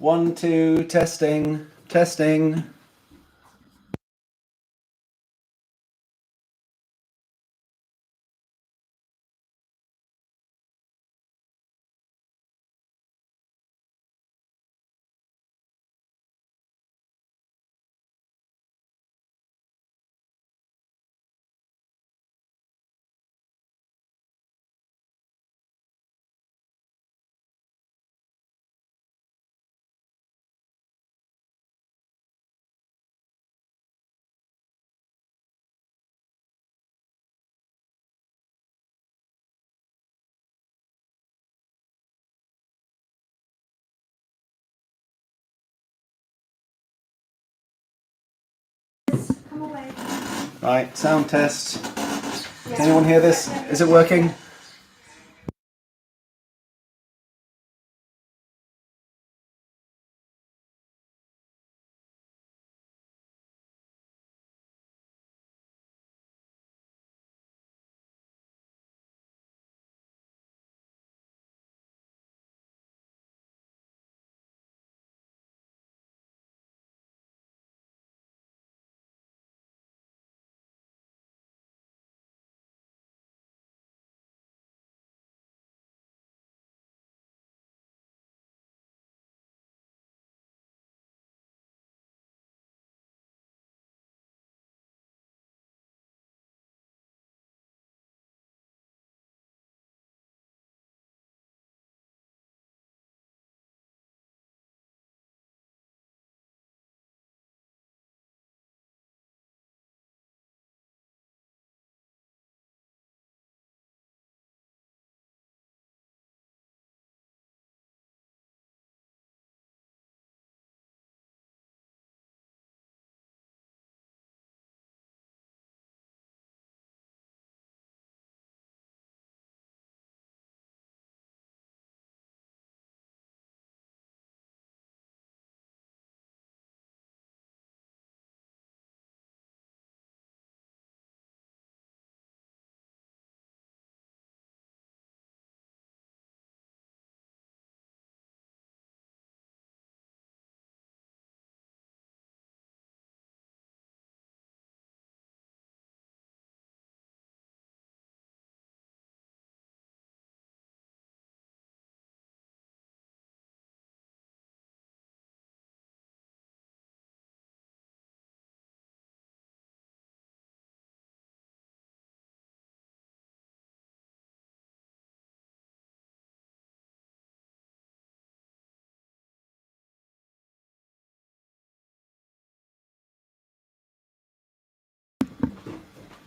1, 2, testing, testing. Right, sound test. Can anyone hear this? Is it working?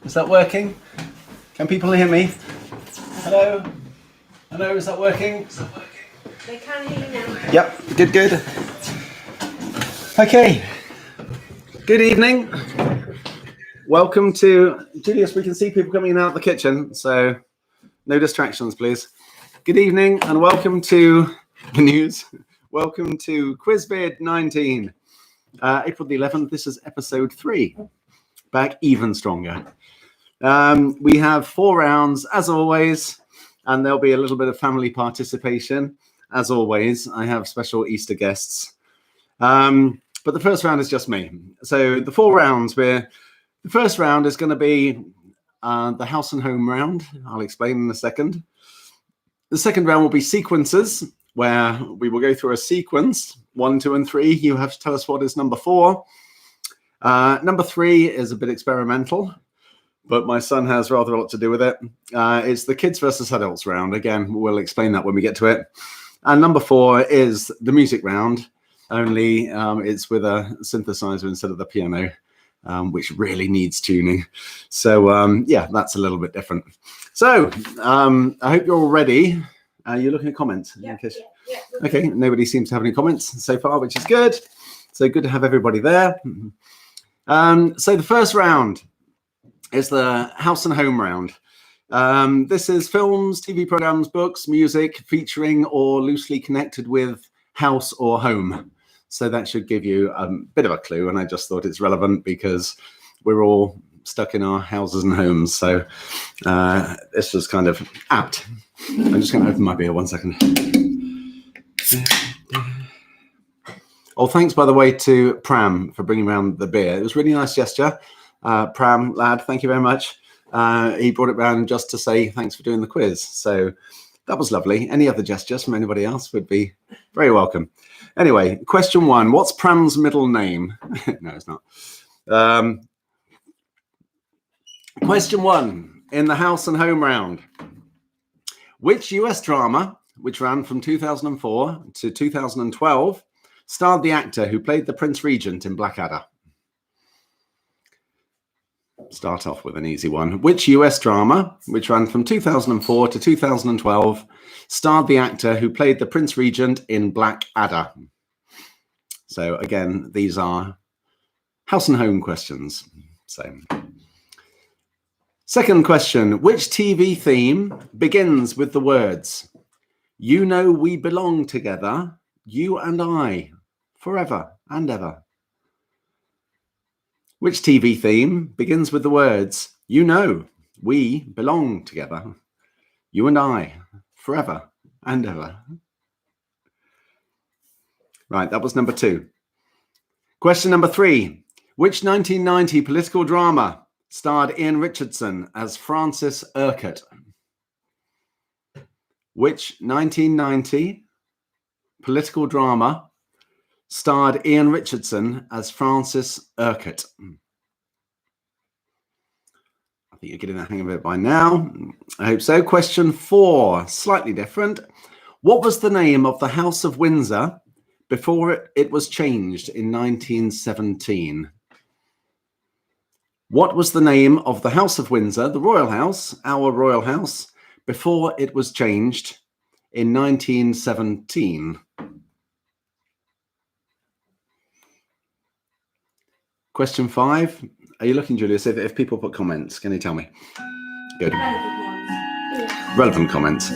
Is that working? Can people hear me? Hello? Hello, is that working? They can hear you now. Yep, good, good. Okay, good evening. Welcome to, Julius, we can see people coming in and out of the kitchen, so no distractions, please. Good evening and welcome to the news. Welcome to quizVID-19. April the 11th, this is episode 3. Back even stronger. We have 4 rounds, as always, and there'll be a little bit of family participation. As always, I have special Easter guests. But the first round is just me. So the 4 rounds, the first round is going to be the house and home round. I'll explain in a second. The second round will be sequences, where we will go through a sequence, 1, 2, and 3. You have to tell us what is number 4. Number 3 is a bit experimental, but my son has rather a lot to do with it. It's the kids versus adults round. Again, we'll explain that when we get to it. And number 4 is the music round, only it's with a synthesizer instead of the piano, which really needs tuning. So yeah, that's a little bit different. So I hope you're all ready. You're looking at comments? Yeah. Okay, nobody seems to have any comments so far, which is good. So good to have everybody there. So the first round is the house and home round. This is films, TV programs, books, music featuring or loosely connected with house or home. So that should give you a bit of a clue. And I just thought it's relevant because we're all stuck in our houses and homes. So this was kind of apt. I'm just going to open my beer 1 second. Oh, thanks, by the way, to Pram for bringing around the beer. It was a really nice gesture. Pram, lad, thank you very much. He brought it round just to say thanks for doing the quiz. So that was lovely. Any other gestures from anybody else would be very welcome. Anyway, question 1. What's Pram's middle name? No, it's not. Question 1. In the house and home round. Which US drama, which ran from 2004 to 2012, starred the actor who played the Prince Regent in Blackadder? Start off with an easy one. Which US drama, which ran from 2004 to 2012, starred the actor who played the Prince Regent in Blackadder? So again, these are house and home questions. Same. Second question. Which TV theme begins with the words, "You know we belong together, you and I, forever and ever"? Which TV theme begins with the words, "You know we belong together, you and I, forever and ever"? Right, that was number 2. Question number 3. Which 1990 political drama starred Ian Richardson as Francis Urquhart? Which 1990 political drama starred Ian Richardson as Francis Urquhart? I think you're getting the hang of it by now. I hope so. Question 4, slightly different. What was the name of the House of Windsor before it was changed in 1917? What was the name of the House of Windsor, the Royal House, our Royal House, before it was changed in 1917? Question 5. Are you looking, Julius? If people put comments, can you tell me? Good. Relevant comments.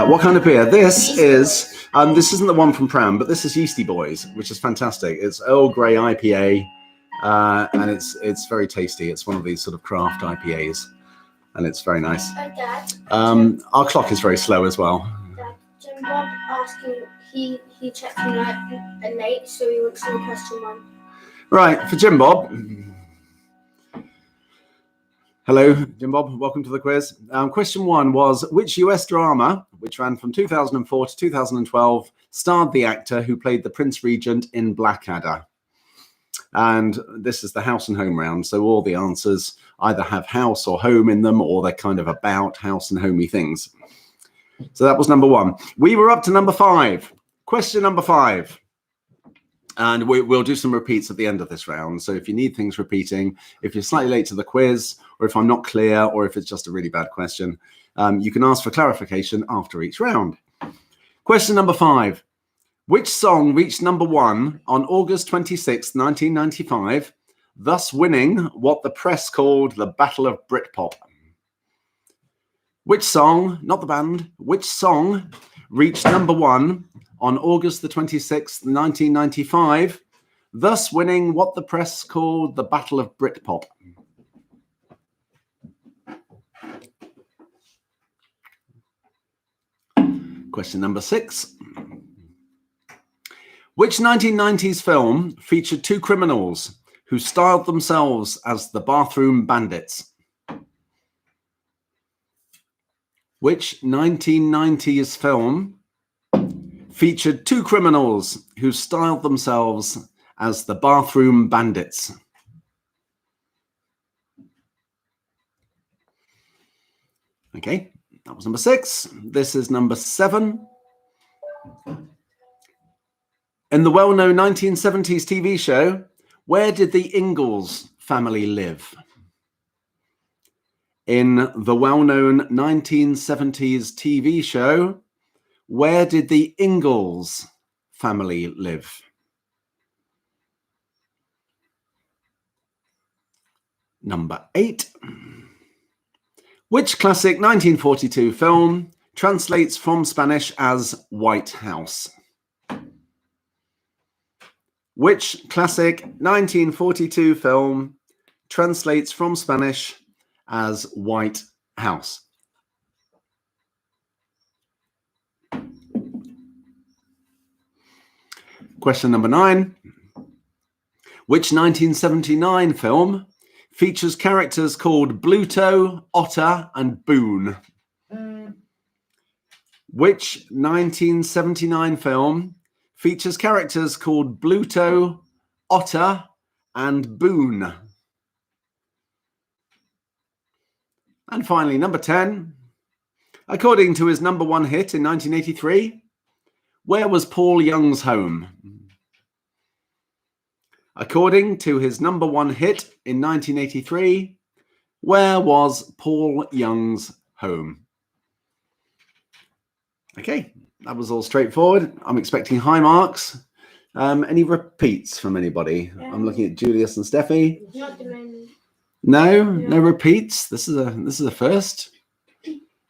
What kind of beer? This is, this isn't the one from Pram, but this is Yeasty Boys, which is fantastic. It's Earl Grey IPA, and it's very tasty. It's one of these sort of craft IPAs, and it's very nice. Dad, our clock is very slow as well. Dad, Jim Bob asking, he checked me out and late, so he wants to know question 1. Right, for Jim Bob. Hello, Jim Bob. Welcome to the quiz. Question 1 was, which US drama, which ran from 2004 to 2012, starred the actor who played the Prince Regent in Blackadder? And this is the house and home round, so all the answers either have house or home in them, or they're kind of about house and homey things. So that was number 1. We were up to number 5. Question number 5. And we'll do some repeats at the end of this round. So if you need things repeating, if you're slightly late to the quiz, or if I'm not clear, or if it's just a really bad question, you can ask for clarification after each round. Question number 5. Which song reached number 1 on August 26, 1995, thus winning what the press called the Battle of Britpop? Which song, not the band, which song reached number 1 on August the 26th, 1995, thus winning what the press called the Battle of Britpop? Question number 6. Which 1990s film featured 2 criminals who styled themselves as the Bathroom Bandits? Which 1990s film featured 2 criminals who styled themselves as the Bathroom Bandits? Okay, that was number 6. This is number 7. In the well-known 1970s TV show, where did the Ingalls family live? In the well-known 1970s TV show, where did the Ingalls family live? Number 8. Which classic 1942 film translates from Spanish as White House? Which classic 1942 film translates from Spanish as White House? Question number 9. Which 1979 film features characters called Bluto, Otter, and Boone? Which 1979 film features characters called Bluto, Otter, and Boone? And finally, number 10. According to his number 1 hit in 1983, where was Paul Young's home? According to his number 1 hit in 1983, where was Paul Young's home? Okay, that was all straightforward. I'm expecting high marks. Any repeats from anybody? I'm looking at Julius and Steffi. Not the moment. No repeats. This is a first.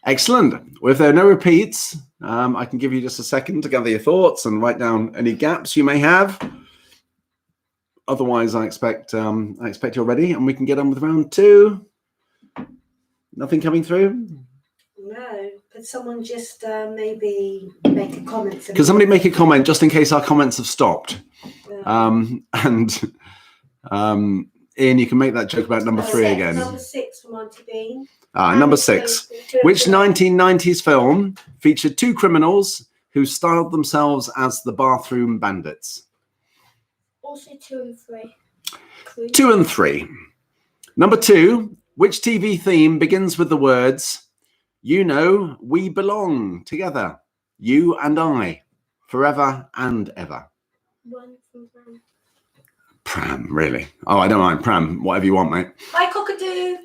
Excellent. Well, if there are no repeats, I can give you just a second to gather your thoughts and write down any gaps you may have. Otherwise, I expect you're ready, and we can get on with round 2. Nothing coming through? No. Could someone just maybe make a comment? Could somebody make a comment just in case our comments have stopped? Ian, you can make that joke about number 3 again. Number 6 from Auntie Bean. Number 6. Which 1990s film featured 2 criminals who styled themselves as the Bathroom Bandits? Also 2 and 3. 2 and 3. Number 2. Which TV theme begins with the words, "You know, we belong together, you and I, forever and ever"? 1 from Pram. Pram, really? Oh, I don't mind. Pram, whatever you want, mate. Hi, cockadoo.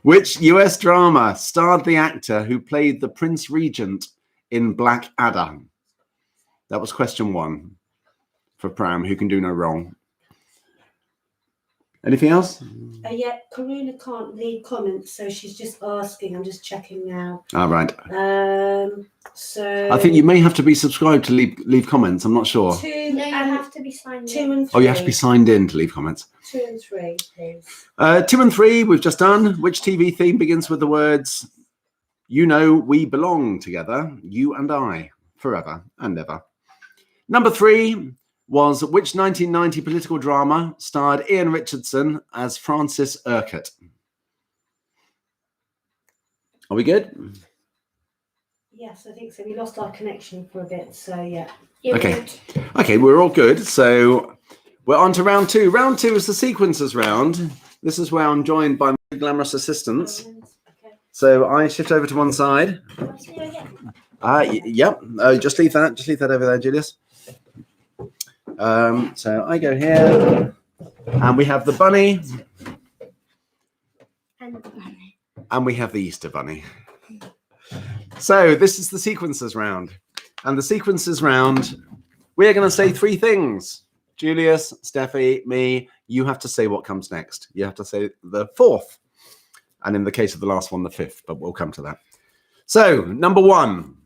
Which US drama starred the actor who played the Prince Regent in Blackadder? That was question 1 for Pram, who can do no wrong. Anything else? Yeah, Karuna can't leave comments, so she's just asking. I'm just checking now. All right. So I think you may have to be subscribed to leave comments. I'm not sure. 2 No, you and have to be signed 2 in. and 3. Oh, you have to be signed in to leave comments. 2 and 3, please. 2 and 3, we've just done. Which TV theme begins with the words, "You know, we belong together, you and I, forever and ever"? Number 3 was which 1990 political drama starred Ian Richardson as Francis Urquhart? Are we good? Yes, I think so. We lost our connection for a bit, so yeah. Okay. Okay, we're all good. So we're on to round 2. Round 2 is the sequences round. This is where I'm joined by my glamorous assistants. Okay. So I shift over to one side. Yep. Just leave that. Just leave that over there, Julius. So I go here, and we have the bunny, and we have the Easter bunny. So this is the sequences round. And the sequences round, we're going to say 3 things. Julius, Steffi, me, you have to say what comes next. You have to say the 4th. And in the case of the last one, the 5th, but we'll come to that. So, number 1.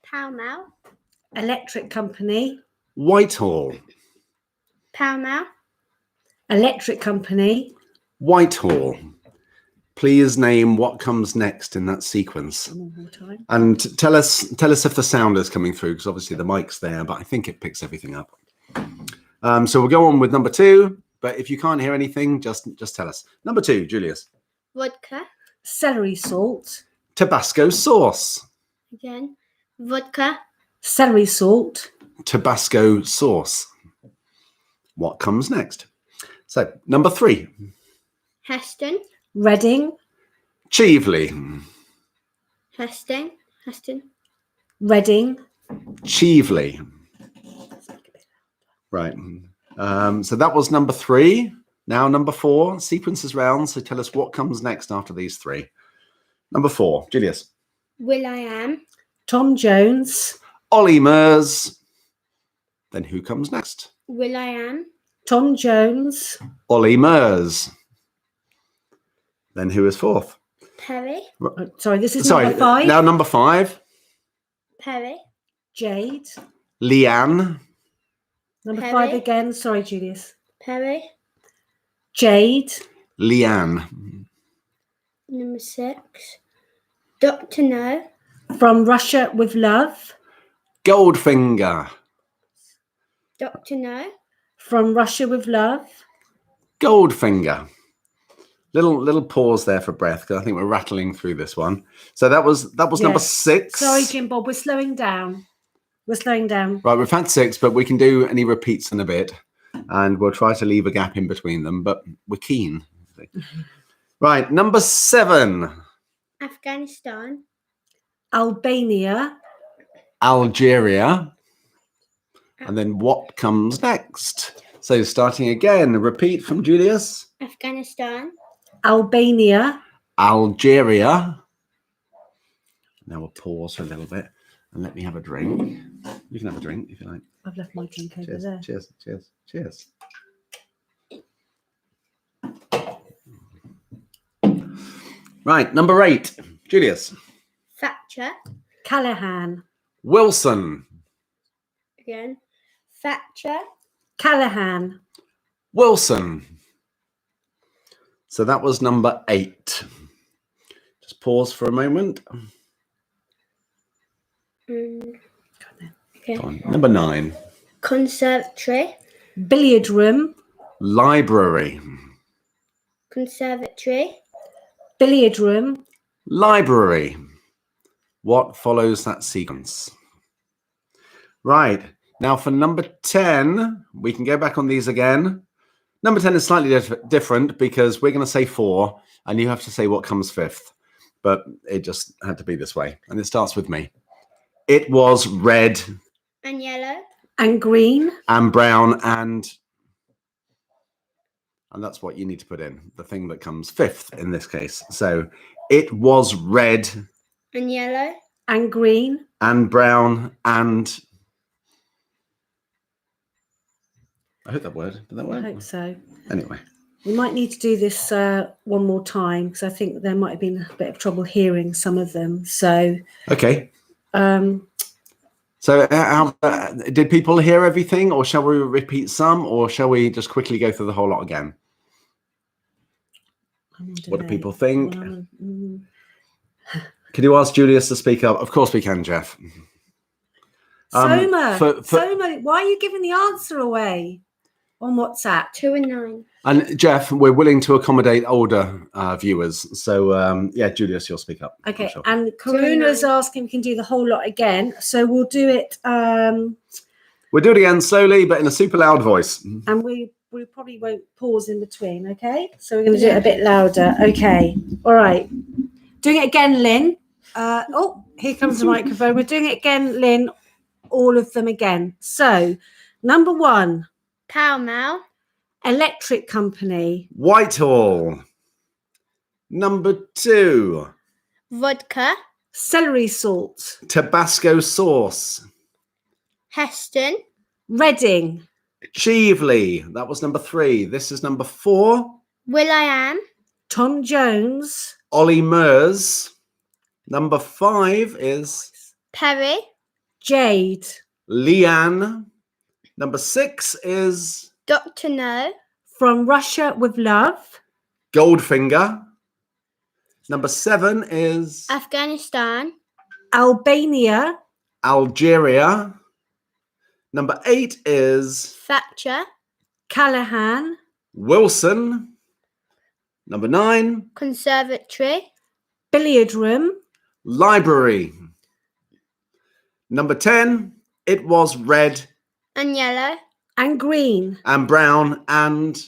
Pall Mall. Electric company. Whitehall. Pall Mall. Electric company. Whitehall. Please name what comes next in that sequence. One more time. And tell us if the sound is coming through, because obviously the mic's there, but I think it picks everything up. So we'll go on with number 2, but if you can't hear anything, just tell us. Number 2, Julius. Vodka. Celery salt. Tabasco sauce. Again. Vodka. Celery salt. Tabasco sauce. What comes next? So, number 3. Heston. Reading. Chieveley. Heston. Reading. Chieveley. Right. So that was number 3. Now number 4. Sequences round. So tell us what comes next after these 3. Number 4. Julius. Will.i.am. Tom Jones. Ollie Murs. Then who comes next? Will.i.am. Tom Jones. Ollie Murs. Then who is 4th? Perry. Sorry, this is number 5. Now number 5. Perry. Jade. Leanne. Number Perry. 5 again. Sorry, Julius. Perry. Jade. Leanne. Number 6. Dr. No. From Russia with Love. Goldfinger. Dr. No. From Russia with love. Goldfinger. Little pause there for breath because I think we're rattling through this one. So that was number Yes. 6. Sorry, Jim Bob, we're slowing down. We're slowing down. Right, we've had 6, but we can do any repeats in a bit, and we'll try to leave a gap in between them. But we're keen. Right, number 7. Afghanistan. Albania. Algeria. And then what comes next? So starting again, repeat from Julius. Afghanistan. Albania. Algeria. Now we'll pause for a little bit and let me have a drink. You can have a drink if you like. I've left my drink over Cheers, there. cheers, cheers, cheers. Right, number 8. Julius. Thatcher. Callahan. Wilson. Again. Thatcher. Callahan. Wilson. So that was number 8. Just pause for a moment. Okay. Go on. Number 9. Conservatory. Billiard room. Library. Conservatory. Billiard room. Library. What follows that sequence? Right. Now for number 10, we can go back on these again. Number 10 is slightly different because we're going to say 4 and you have to say what comes 5th. But it just had to be this way. And it starts with me. It was red And yellow. And green. and brown and that's what you need to put in. The thing that comes 5th in this case. So it was red And yellow. And green. and brown and I hope that word. Did that I work? hope so. Anyway. We might need to do this one more time because I think there might have been a bit of trouble hearing some of them. So, Okay. um, So did people hear everything or shall we repeat some or shall we just quickly go through the whole lot again? What do people think? Can you ask Julius to speak up? Of course we can, Jeff. Soma, for- Soma, why are you giving the answer away on WhatsApp? 2 and 9. And Jeff, we're willing to accommodate older viewers. So yeah, Julius, you'll speak up. Okay, Sure. and Karuna's 9. asking if we can do the whole lot again. So we'll do it, We'll do it again slowly, but in a super loud voice. and we probably won't pause in between, okay? So we're going to do it a bit louder. Okay, all right. Doing it again, Lynn. Oh, here comes the microphone. We're doing it again, Lynn, all of them again. So, number 1, Pall Mall. electric company. Whitehall. Number 2, Vodka. Celery salt. Tabasco sauce. Heston. Reading. Chieveley. That was number 3. This is number 4. Will.i.am. Tom Jones. Ollie Murs. Number 5 is Perry. Jade. Leanne. Number 6 is Dr. No. From Russia with love. Goldfinger. Number 7 is Afghanistan. Albania. Algeria. Number 8 is Thatcher. Callahan. Wilson. Number 9, Conservatory. Billiard room. library. Number 10, it was red And yellow. And green. and brown and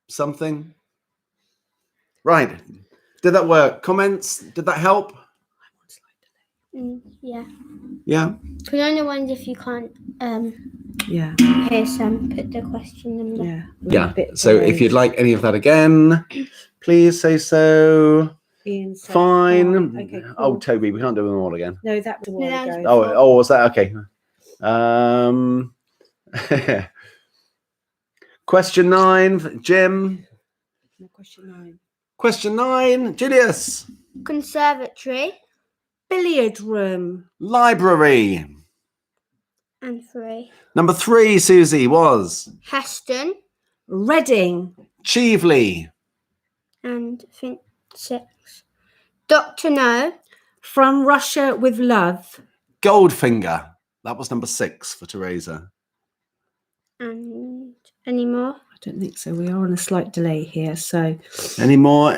something. Right. Did that work? Comments? Did that help? Yeah. Yeah. Because I only wonder if you can't Yeah. hear some, put the question number. Yeah. Yeah. So if you'd like any of that again, please say so. Ian said Fine. Okay, cool. Oh, Toby, we can't do them all again. No, that was a while that was ago. Oh, was that okay? Question 9, Jim. No, question 9. Question 9, Julius. Conservatory. Billiard room. Library. And 3. Number 3, Susie, was Heston. Reading. Chieveley. And I think 6. Dr. No. From Russia with love. Goldfinger. That was number 6 for Teresa. And any more? I don't think so. We are on a slight delay here. So Any more?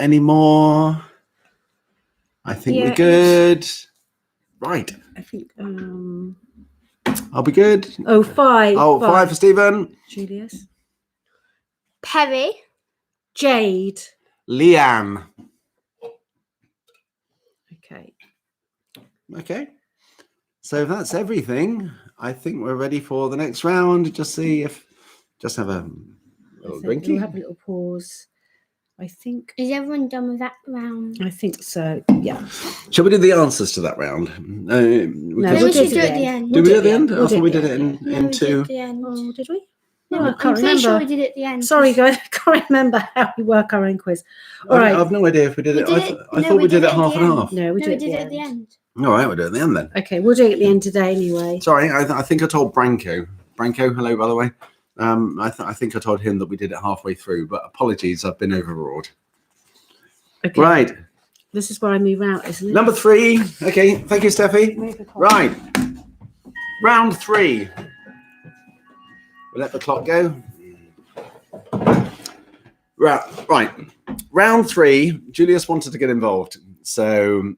I think we're good. Right. I think I'll be good. 5. Oh, 5 for Stephen. Julius. Perry. Jade. Leanne. Okay. So that's everything. I think we're ready for the next round. Just have a little drinky. We'll have a little pause. I think. Is everyone done with that round? I think so. Yeah. Shall we do the answers to that round? No, we should do it at the end. Did we do it at the end? I We'll thought do we it did at it the in No, we did 2. at the end. Oh, did we? No, I I'm can't pretty sure remember. we did it at the end. Sorry, guys. I can't remember how we work our own quiz. All right. I've no idea if we did it. We did it- I no, thought we we did did it it at half the and end. half. No, we No, do we it did it at at the the end. end. All right, we'll do it at the end then. Okay, we'll do it at the end today anyway. Sorry, I think I told Branko. Branko, hello, by the way. I think I told him that we did it halfway through, but apologies, I've been overawed. Okay. Right, This is where I move out, isn't it? number 3. Okay, thank you, Steffi. Move the clock. Right, round 3. We'll let the clock go. Right, round 3. Julius wanted to get involved, so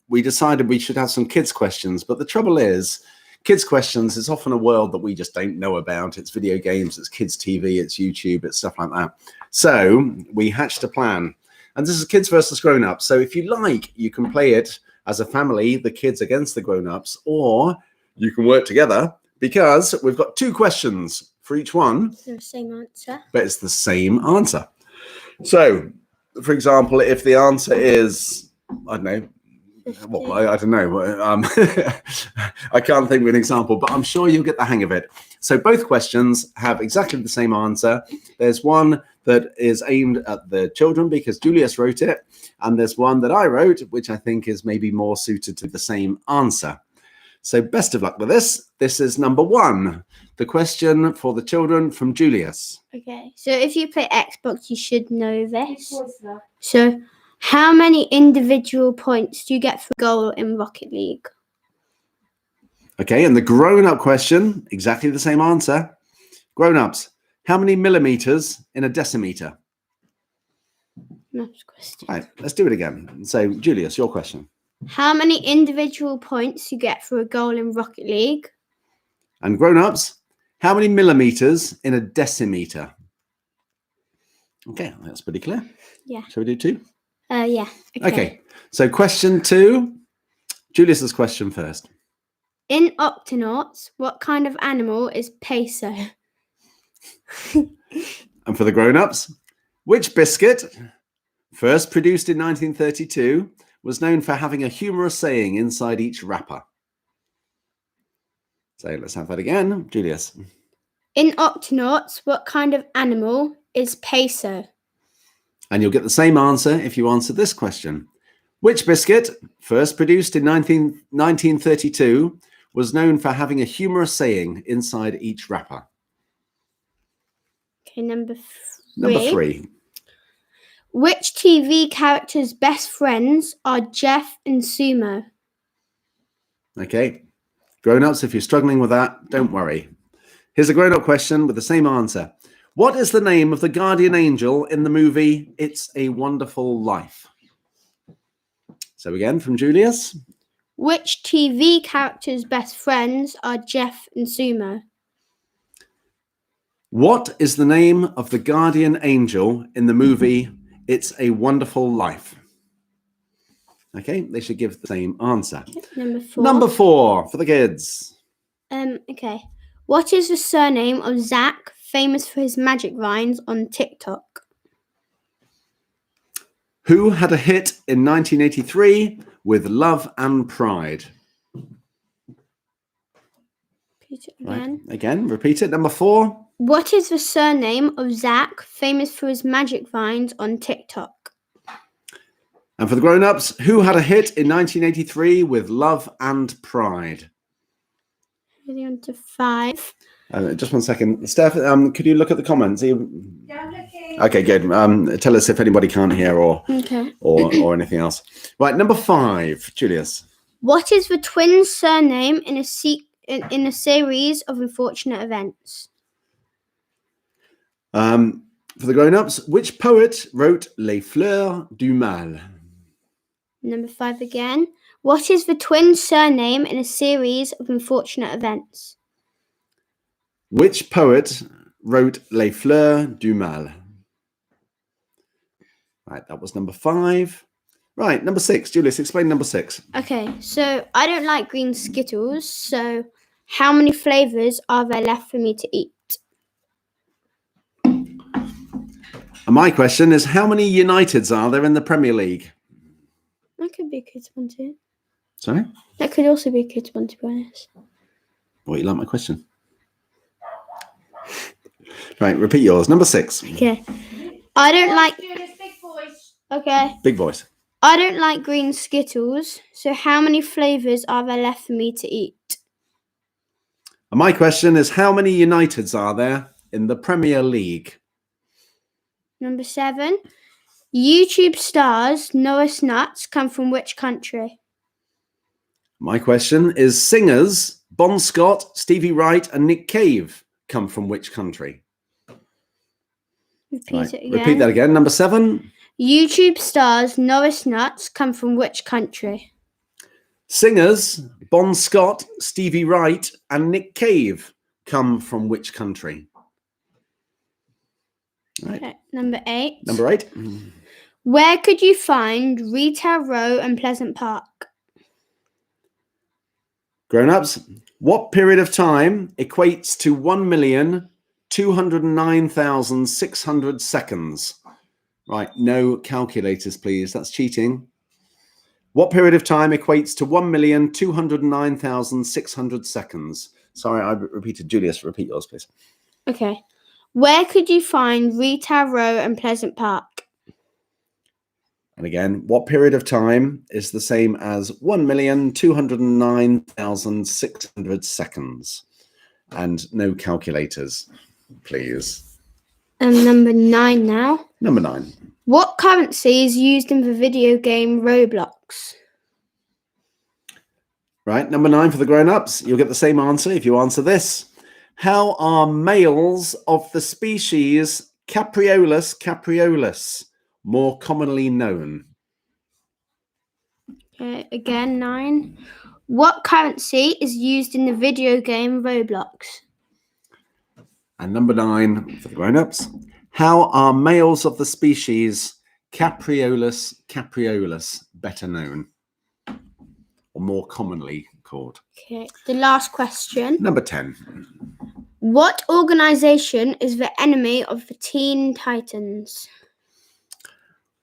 we decided we should have some kids questions. But the trouble is, kids questions is often a world that we just don't know about. It's video games, it's kids TV, it's YouTube, it's stuff like that. So we hatched a plan, and this is kids versus grown-ups. So if you like, you can play it as a family, the kids against the grown-ups, or you can work together, because we've got 2 questions for each one. It's the same answer. But it's the same answer. So, for example, if the answer is, I don't know, well, I don't know. I can't think of an example, but I'm sure you'll get the hang of it. So both questions have exactly the same answer. There's one that is aimed at the children because Julius wrote it, and there's one that I wrote, which I think is maybe more suited to the same answer. So best of luck with this. This is number 1. The question for the children from Julius. Okay, so if you play Xbox, you should know this. So, how many individual points do you get for a goal in Rocket League? Okay, and the grown-up question, exactly the same answer. Grown-ups, how many millimeters in a decimeter? Next question. Right, let's do it again. So, Julius, your question. How many individual points do you get for a goal in Rocket League? And grown-ups, how many millimeters in a decimeter? Okay, that's pretty clear. Yeah. Shall we do 2? Yeah. Okay, so question 2. Julius's question first. In Octonauts, what kind of animal is Peso? And for the grown-ups, which biscuit, first produced in 1932, was known for having a humorous saying inside each wrapper? So let's have that again. Julius. In Octonauts, what kind of animal is Peso? And you'll get the same answer if you answer this question. Which biscuit, first produced in 1932, was known for having a humorous saying inside each wrapper? Okay, number 3. Number 3. Which TV character's best friends are Jeff and Sumo? Okay. Grown-ups, if you're struggling with that, don't worry. Here's a grown-up question with the same answer. What is the name of the guardian angel in the movie It's a Wonderful Life? So again, from Julius. Which TV character's best friends are Jeff and Sumo? What is the name of the guardian angel in the movie It's a Wonderful Life? Okay, they should give the same answer. Number 4. Number 4 for the kids. Okay. What is the surname of Zach, famous for his magic vines on TikTok? Who had a hit in 1983 with Love and Pride? Repeat it again. Right. Again, repeat it. Number 4. What is the surname of Zach, famous for his magic vines on TikTok? And for the grown-ups, who had a hit in 1983 with Love and Pride? Moving on to 5. Just one second. Steph, could you look at the comments? Yeah, I'm looking. Okay, good. Tell us if anybody can't hear or Okay. or anything else. Right, number 5, Julius. What is the twins' surname in a series of unfortunate events? For the grown-ups, which poet wrote Les Fleurs du Mal? Number 5 again. What is the twins' surname in a series of unfortunate events? Which poet wrote Les Fleurs du Mal? Right, that was number 5. Right, number 6. Julius, explain number 6. Okay, so I don't like green Skittles, so how many flavours are there left for me to eat? And my question is, how many Uniteds are there in the Premier League? That could be a kid's one too. Sorry? That could also be a kid's one, to be honest. What, you like my question? Right, repeat yours. Number 6. Okay. I don't like... Big voice. Okay. Big voice. I don't like green Skittles, so how many flavours are there left for me to eat? And my question is, how many Uniteds are there in the Premier League? Number 7. YouTube stars Noah Nuts come from which country? My question is, singers Bon Scott, Stevie Wright and Nick Cave come from which country? Repeat it again. Repeat that again. Number 7. YouTube stars Noah Nuts come from which country? Singers Bon Scott, Stevie Wright and Nick Cave come from which country? Right. Okay. Number 8. Number 8. Where could you find Retail Row and Pleasant Park? Grown-ups, what period of time equates to 1,209,600 seconds? Right, no calculators, please. That's cheating. What period of time equates to 1,209,600 seconds? Sorry, I repeated. Julius, repeat yours, please. Okay. Where could you find Retail Row and Pleasant Park? And again, what period of time is the same as 1,209,600 seconds? And no calculators, please. And number 9 now. Number 9. What currency is used in the video game Roblox? Right, number 9 for the grown-ups. You'll get the same answer if you answer this. How are males of the species Capreolus capreolus more commonly known? Okay, again, 9. What currency is used in the video game Roblox? And number 9 for the grown-ups. How are males of the species Capreolus capreolus better known? Or more commonly called? Okay, the last question. Number 10. What organisation is the enemy of the Teen Titans?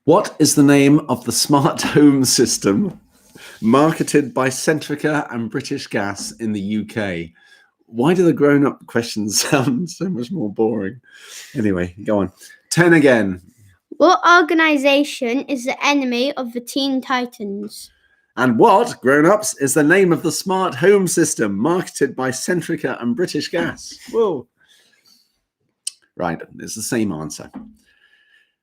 What is the name of the smart home system marketed by Centrica and British Gas in the UK? Why do the grown-up questions sound so much more boring? Anyway, go on. 10 again. What organisation is the enemy of the Teen Titans? And what, grown-ups, is the name of the smart home system marketed by Centrica and British Gas? Whoa. Right, it's the same answer.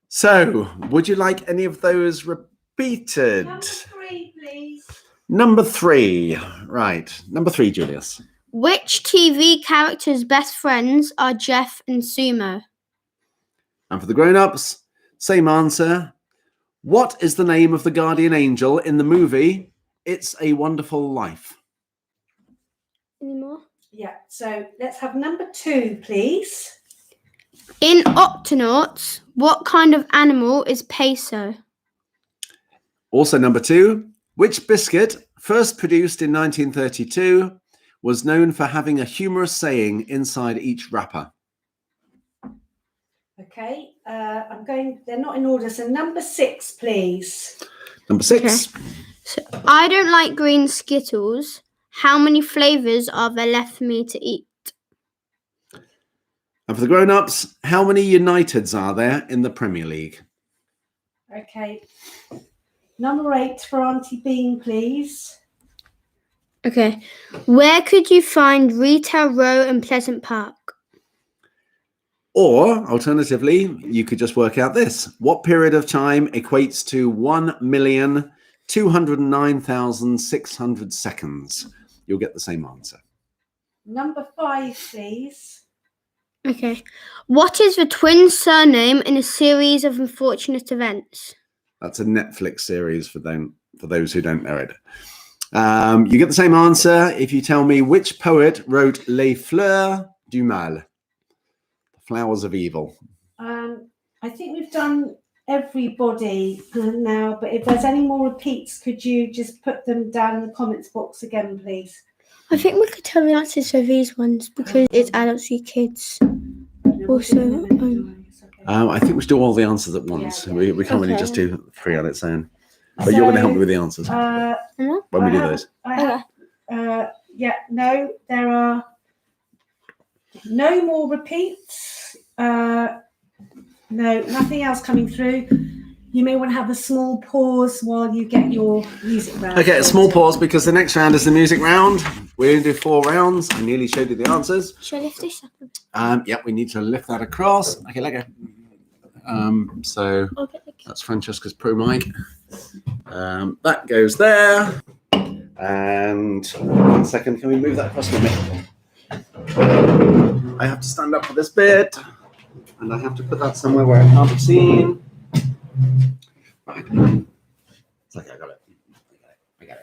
So, would you like any of those repeated? Number 3, please. Number 3. Right. Number 3, Julius. Which TV character's best friends are Jeff and Sumo? And for the grown-ups, same answer. What is the name of the guardian angel in the movie It's a Wonderful Life? Any more? Yeah, so let's have number 2, please. In Octonauts, what kind of animal is Peso? Also number 2. Which biscuit, first produced in 1932, was known for having a humorous saying inside each wrapper? Okay, they're not in order, so number 6, please. Number 6. Okay. So, I don't like green Skittles. How many flavours are there left for me to eat? And for the grown-ups, how many Uniteds are there in the Premier League? Okay, number 8 for Auntie Bean, please. Okay. Where could you find Retail Row and Pleasant Park? Or, alternatively, you could just work out this. What period of time equates to 1,209,600 209,600 seconds. You'll get the same answer. Number 5, please. Okay. What is the twins' surname in a series of unfortunate events? That's a Netflix series for those who don't know it. You get the same answer if you tell me which poet wrote Les Fleurs du Mal, the Flowers of Evil. I think we've done everybody now, but if there's any more repeats, could you just put them down in the comments box again, please? I think we could tell the answers for these ones because it's adults and kids. Also, I think we should do all the answers at once. Yeah. We can't really Okay. just do 3 on its own. But you're going to help me with the answers when we do those. No, there are no more repeats. No, nothing else coming through. You may want to have a small pause while you get your music round. Okay, a small pause because the next round is the music round. We're going to do 4 rounds. I nearly showed you the answers. Should I lift this up? Yeah, we need to lift that across. Okay, let go. So Okay. that's Francesca's Pro mic. That goes there. And 1 second, can we move that across for me? I have to stand up for this bit. And I have to put that somewhere where it can't be seen. Right. It's okay, I got it. I got it.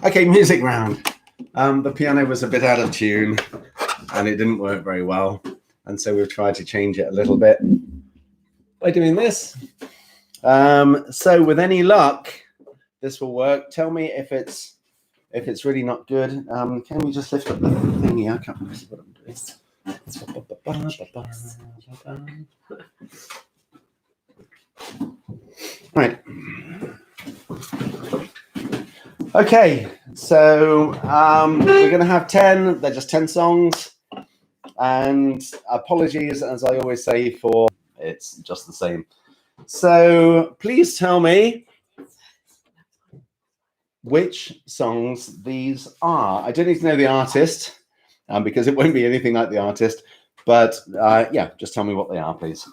Okay, music round. The piano was a bit out of tune and it didn't work very well. And so we've tried to change it a little bit by doing this. So with any luck, this will work. Tell me if it's really not good. Can we just lift up the thingy? I can't remember what I'm doing. Right. Okay, so we're going to have 10. They're just 10 songs. And apologies, as I always say, for it's just the same. So please tell me which songs these are. I don't need to know the artist because it won't be anything like the artist. But yeah, just tell me what they are, please.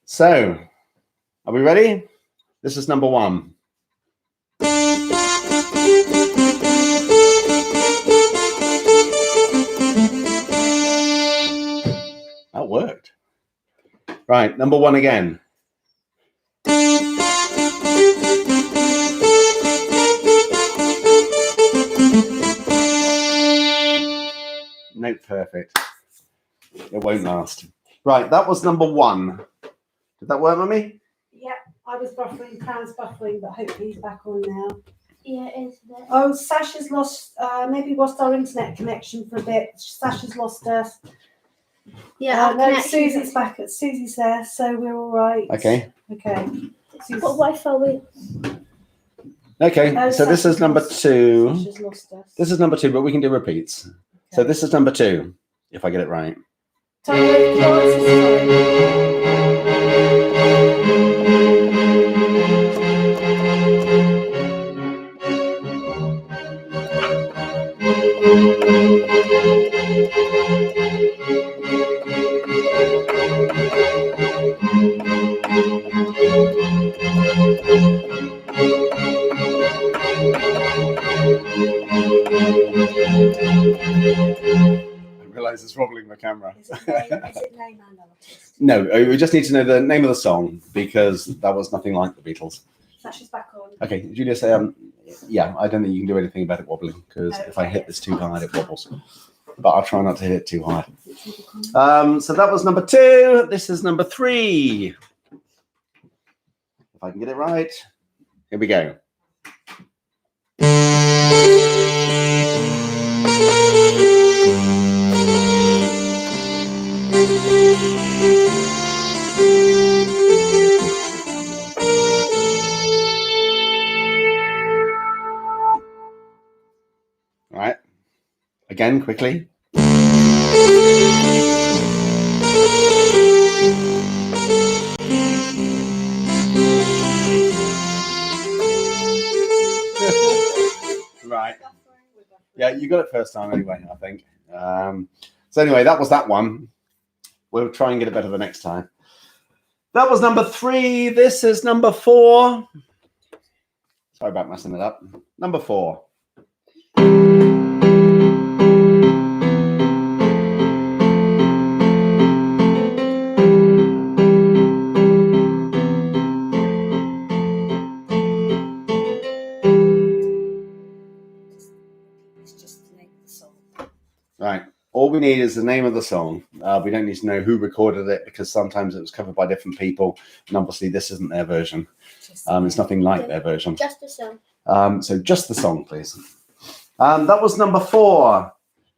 So, are we ready? This is number 1. That worked. Right, number 1 again. No, perfect. It won't last. Right, that was number 1. Did that work, Mummy? Yeah, I was buffering, Plan's buffering, but hopefully he's back on now. Yeah, it is. Oh, Sasha's lost, maybe lost our internet connection for a bit. Sasha's lost us. Yeah, no, Susie's back. Susie's there, so we're all right. Okay. Okay. What Wi-Fi we? Okay, so this is number 2. Sasha's lost us. This is number 2, but we can do repeats. Okay. So this is number 2, if I get it right. It's wobbling the camera. Is it name and artist? No, we just need to know the name of the song because that was nothing like the Beatles. Sasha's back on. Okay, Julia, say yeah, I don't think you can do anything about it wobbling because if I hit this too hard, it wobbles. But I'll try not to hit it too hard. So that was number 2. This is number 3. If I can get it right, here we go. All right. Again, quickly. Right. Yeah, you got it first time anyway, I think. So anyway, that was that one. We'll try and get it better the next time. That was number 3. This is number 4. Sorry about messing it up. Number 4. It's just the name of the song. Right. All we need is the name of the song. We don't need to know who recorded it because sometimes it was covered by different people. And obviously this isn't their version. It's nothing like their version. Just the song. So just the song, please. That was number 4.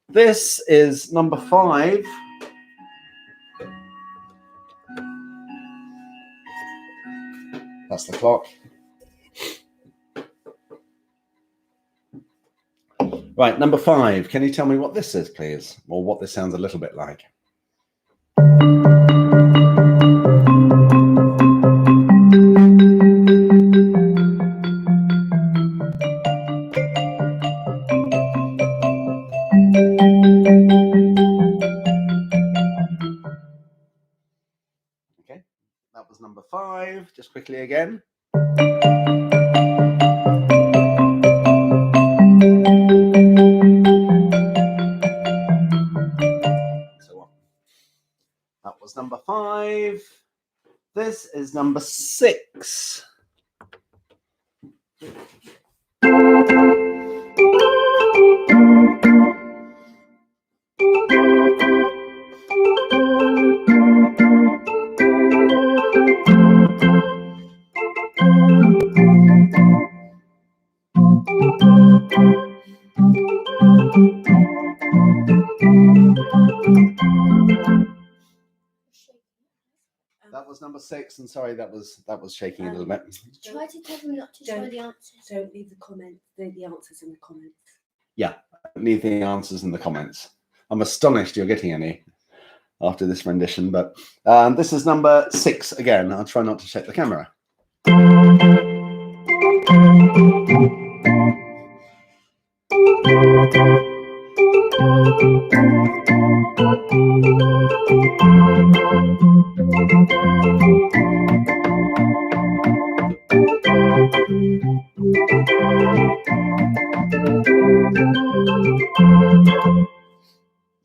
This is number 5. That's the clock. Right, number 5. Can you tell me what this is, please? Or what this sounds a little bit like? Okay, that was number 5. Just quickly again. That was number 5. This is number 6. That was number 6, and sorry, that was shaking a little bit. Try to tell them not to show the answers. Don't leave the answers in the comments. Yeah, leave the answers in the comments. I'm astonished you're getting any after this rendition, but this is number 6 again. I'll try not to shake the camera.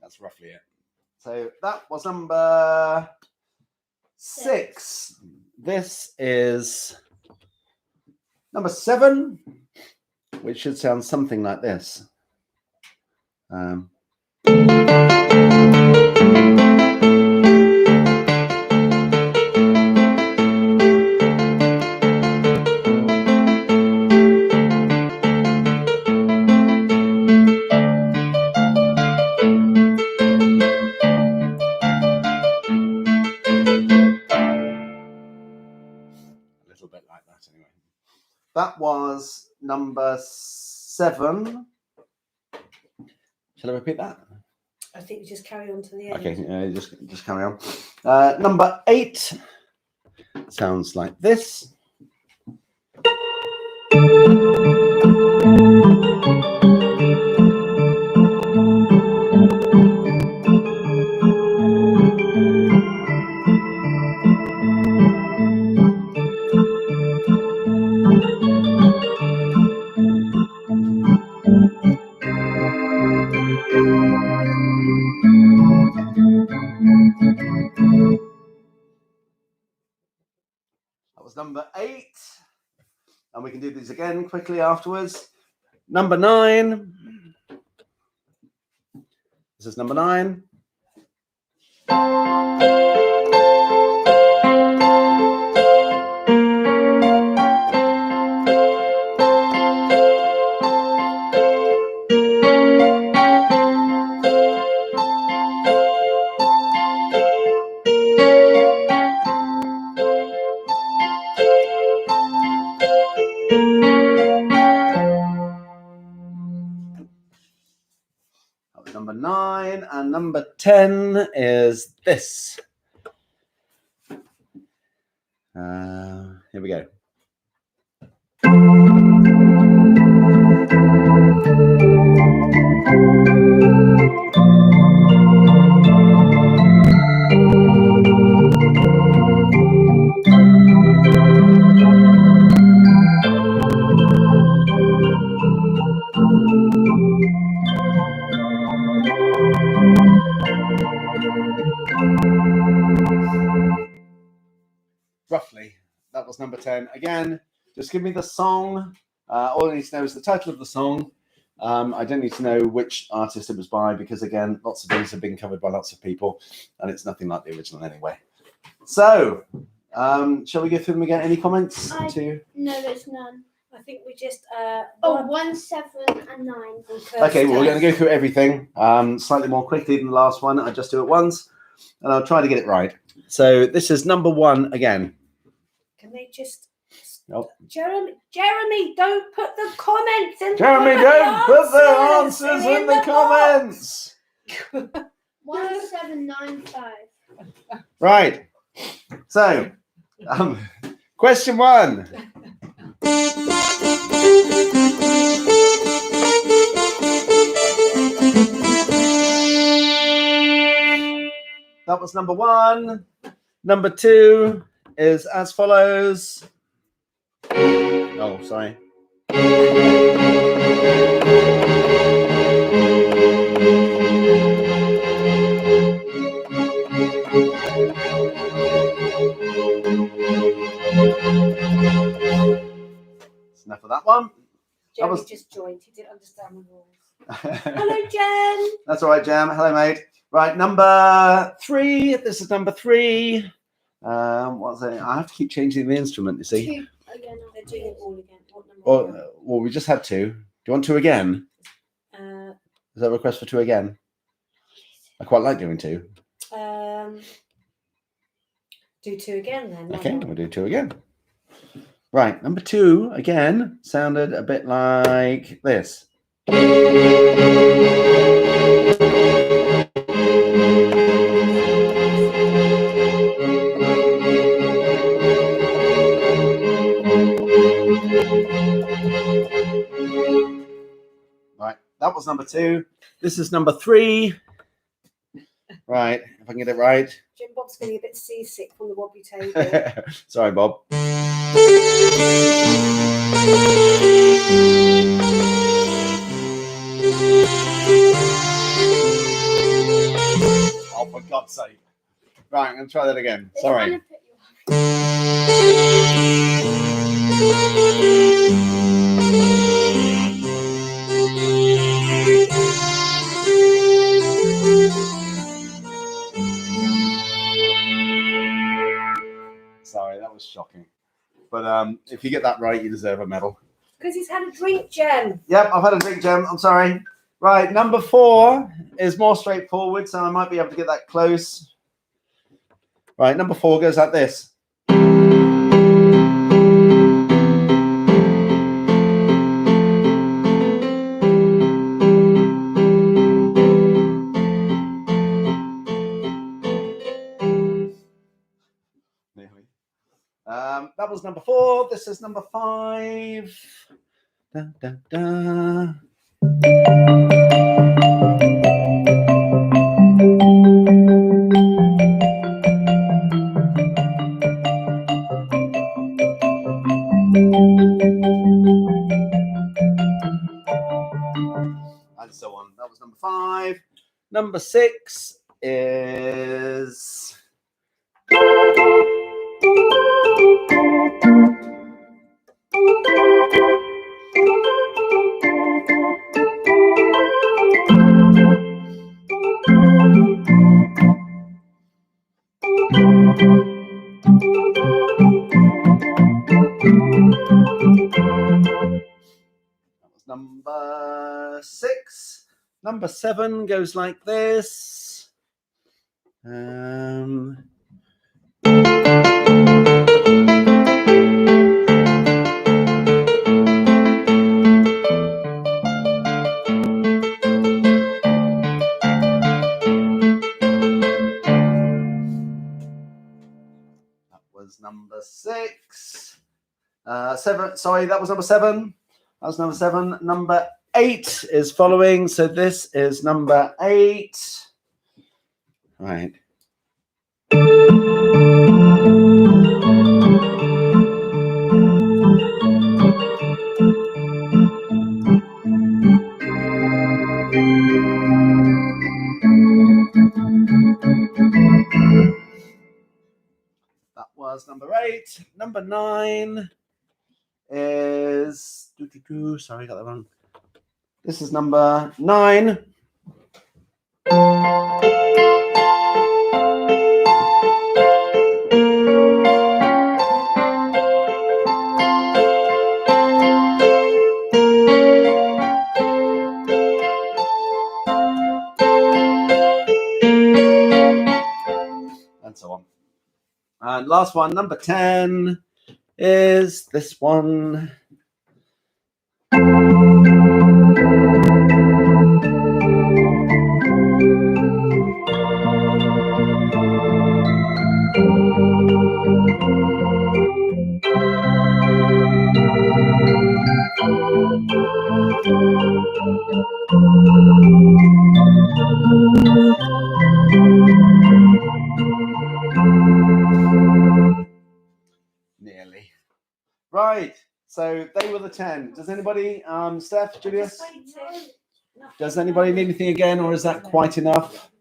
That's roughly it. So that was number 6. This is number 7, which should sound something like this. Bit like that anyway. That was number 7. Shall I repeat that? I think we just carry on to the end. Okay, just carry on. Number 8 sounds like this. That was number 8. And we can do these again quickly afterwards. Number 9. This is number 9. Number 9, and number 10 is this. Here we go. Roughly, that was number 10. Again, just give me the song. All I need to know is the title of the song. I don't need to know which artist it was by because, again, lots of these have been covered by lots of people and it's nothing like the original anyway. So, shall we go through them again? Any comments? No, there's none. I think we just 1, 7, and 9. Okay, well, we're going to go through everything slightly more quickly than the last one. I just do it once and I'll try to get it right. So this is number 1 again. Can they just... Nope. Jeremy, don't put the comments in. Jeremy, don't put the answers in the comments. 1795. Right. So, question 1. That was number 1. Number 2 is as follows. Oh, sorry. That's enough of that one. Jeremy just joined. He didn't understand the rules. Hello, Jen. That's all right, Jam. Hello, mate. Right, number 3. This is number 3. What's it? I have to keep changing the instrument, you see. 2 again. They're doing it all again. What number? Well, we just had 2. Do you want 2 again? Is that a request for 2 again? I quite like doing 2. Do 2 again then. Okay, we'll do 2 again. Right, number 2 again sounded a bit like this. Right, that was number 2. This is number 3. Right, if I can get it right. Jim Bob's feeling a bit seasick from the wobbly table. Sorry, Bob. Oh, for God's sake. Right, I'm going to try that again. Sorry. Sorry, that was shocking. But if you get that right, you deserve a medal. Because he's had a drink, Jem. Yep, I've had a drink, Jem. I'm sorry. Right, number 4 is more straightforward, so I might be able to get that close. Right, number 4 goes like this. That was number 4. This is number 5. Da, da, da. And so on. That was number 5. Number 6 is... That was number 6. Number 7 goes like this. Was number 6. 7. Sorry, that was number 7. That was number 7. Number 8 is following. So this is number 8. Right. That was number 8. Number 9 is... Sorry, I got that wrong. This is number 9. And so on. And last one, number 10, is this one. Nearly. Right. So they were the 10. Does anybody, Steph, Julius? Does anybody need anything again, or is that quite enough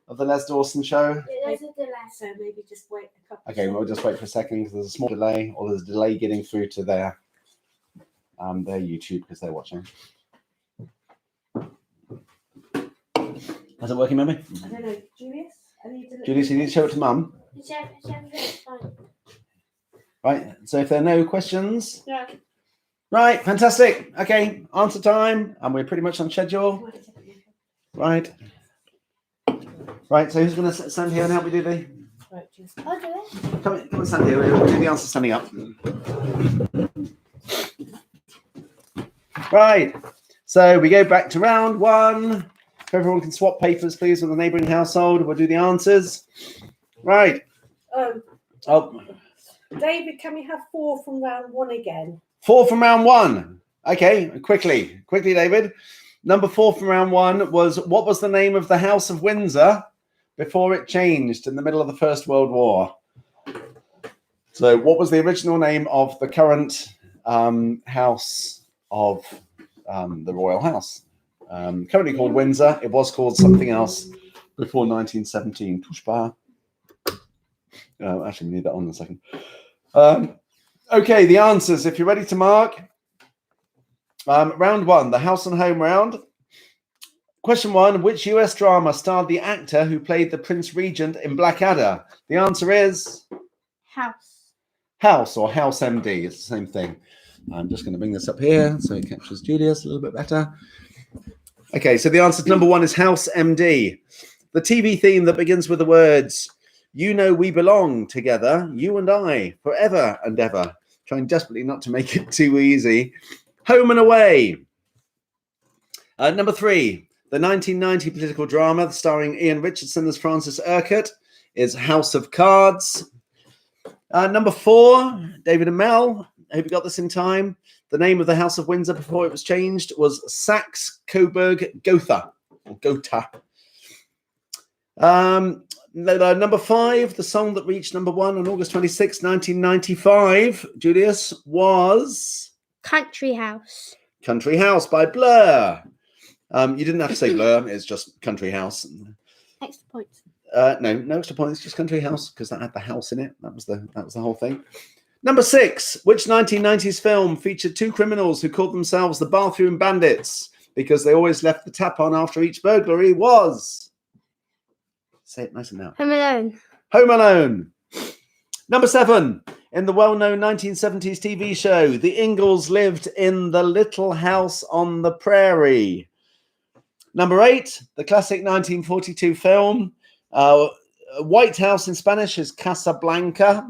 of the Les Dawson show? There's a delay, so maybe just wait a couple. Okay, we'll just wait for a second because there's a small delay, or there's a delay getting through to their YouTube because they're watching. How's it working, Mummy? I don't know, Julius? Julius, you need to show it to Mum. Right, so if there are no questions. Yeah. Right, fantastic. Okay, answer time, and we're pretty much on schedule. Right. Right, so who's going to stand here and help me do the... Right, just... I'll do it. Come and stand here. We'll do the answer standing up. Right, so we go back to round 1. If everyone can swap papers, please, with the neighbouring household, we'll do the answers. Right. Oh. David, can we have 4 from round 1 again? 4 from round 1. Okay, quickly, David. Number 4 from round 1 was, what was the name of the House of Windsor before it changed in the middle of the First World War? So what was the original name of the current house of the Royal House? Currently called Windsor. It was called something else before 1917. Actually, we need that on in a second. Okay, the answers, if you're ready to mark. Round 1, the house and home round. Question 1, which US drama starred the actor who played the Prince Regent in Blackadder? The answer is... House or House MD. It's the same thing. I'm just going to bring this up here so it captures Julius a little bit better. Okay, so the answer to number 1 is House MD. The TV theme that begins with the words, "You know we belong together, you and I, forever and ever." Trying desperately not to make it too easy. Home and Away. Number 3, the 1990 political drama starring Ian Richardson as Francis Urquhart is House of Cards. Number 4, David and Mel. I hope you got this in time. The name of the House of Windsor before it was changed was Saxe-Coburg-Gotha. Gotha. Number 5, the song that reached number 1 on August 26, 1995, Julius, was... Country House. Country House by Blur. You didn't have to say Blur, it's just Country House. Extra points. No extra points, just Country House, because that had the house in it. That was the whole thing. Number 6, which 1990s film featured 2 criminals who called themselves the Bathroom Bandits because they always left the tap on after each burglary was... Say it nice and loud. Home Alone. Home Alone. Number 7, in the well-known 1970s TV show, the Ingalls lived in the Little House on the Prairie. Number 8, the classic 1942 film, White House in Spanish is Casablanca.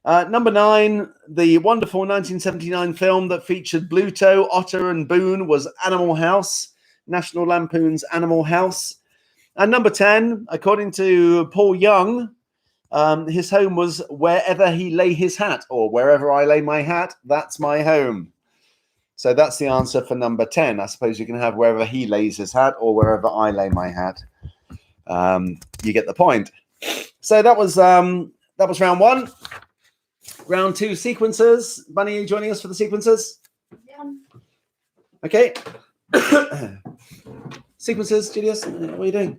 Number 9, the wonderful 1979 film that featured Bluto, Otter and Boone was Animal House, National Lampoon's Animal House. And number 10, according to Paul Young, his home was wherever he lay his hat, or wherever I lay my hat, that's my home. So that's the answer for number 10. I suppose you can have wherever he lays his hat or wherever I lay my hat. You get the point. So that was round 1. Round 2, sequences. Bunny, are you joining us for the sequences? Yeah. Okay. Sequences, Julius, what are you doing?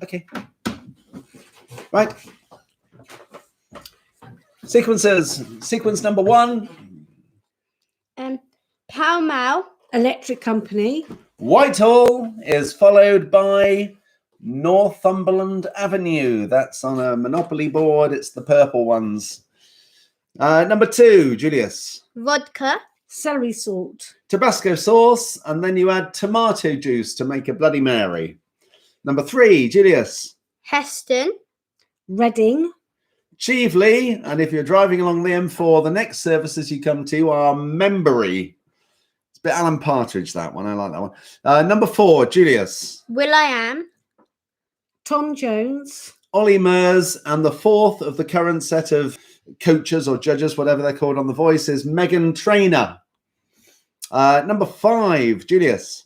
Okay. Right. Sequences. Sequence number 1. Pall Mall. Electric Company. Whitehall is followed by Northumberland Avenue. That's on a Monopoly board. It's the purple ones. Number 2, Julius. Vodka. Celery salt. Tabasco sauce, and then you add tomato juice to make a Bloody Mary. Number 3, Julius. Heston. Reading. Cheveley, and if you're driving along the M4, the next services you come to are Membury. It's a bit Alan Partridge, that one. I like that one. Number 4, Julius. Will.i.am. Tom Jones. Ollie Murs, and the 4th of the current set of coaches or judges, whatever they're called on The Voice, is Megan Trainor. Number 5, Julius.